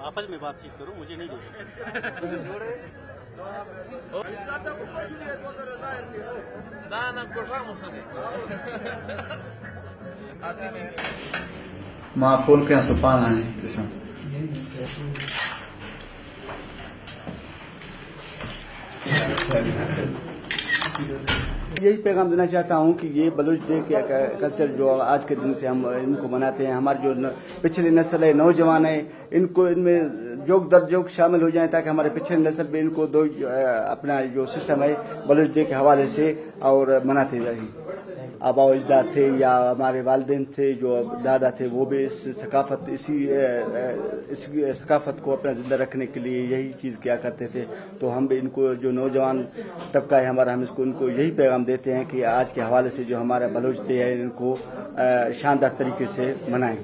आपस में बातचीत करो, मुझे नहीं معفول كان سبحان الله تسلم. यही पैगाम देना चाहता हूँ कि ये बलूच डे के कल्चर जो आज के दिन से हम इनको मनाते हैं, हमारे जो पिछली नस्ल है, नौजवान है, इनको इनमें जोग दर जोग शामिल हो जाएं ताकि हमारे पिछली नस्ल भी इनको दो अपना जो सिस्टम है बलूच डे के हवाले से और मनाते रहें। आबा अजदाद थे या हमारे वालिदैन थे, जो दादा थे, वो भी इस सकाफत को अपना जिंदा रखने के लिए यही चीज़ किया करते थे। तो हम भी इनको जो नौजवान तबका है हमारा, हम इसको इनको यही पैगाम देते हैं कि आज के हवाले से जो हमारा बलूच डे है इनको शानदार तरीके से मनाएं।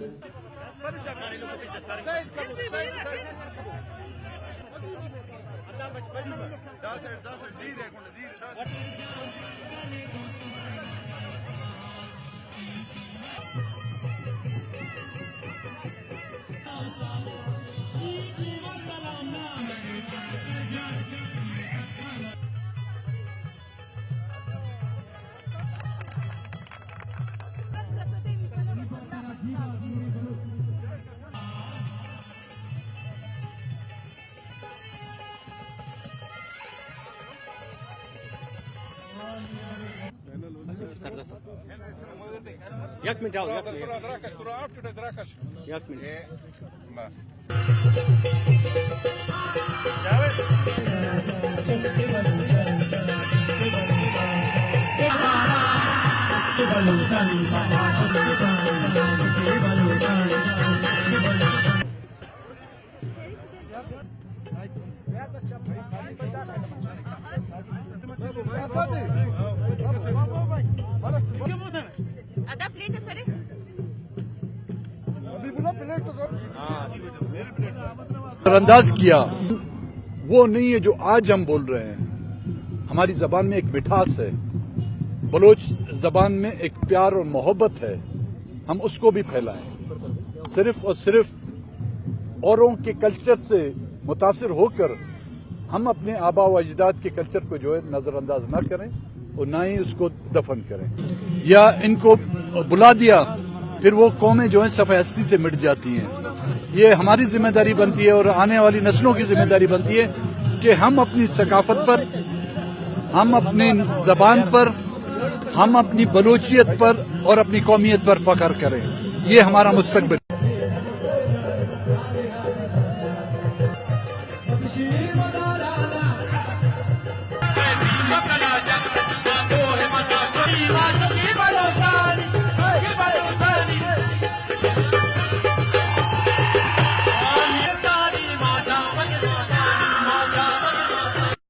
एक मिनट आओ, आधा प्लेट है सर। नजरअंदाज किया वो नहीं है जो आज हम बोल रहे हैं। हमारी जबान में एक मिठास है, बलोच जबान में एक प्यार और मोहब्बत है, हम उसको भी फैलाएं। सिर्फ और सिर्फ औरों के कल्चर से मुतासिर होकर हम अपने आबा व अजदाद के कल्चर को जो है नजरअंदाज ना करें और ना ही उसको दफन करें या इनको बुला दिया फिर वो कौमें जो है सफ़हस्ती से मिट जाती हैं। ये हमारी जिम्मेदारी बनती है और आने वाली नस्लों की जिम्मेदारी बनती है कि हम अपनी सकाफत पर, हम अपनी जबान पर, हम अपनी बलोचियत पर और अपनी कौमियत पर फख्र करें। ये हमारा मुस्तकबिल।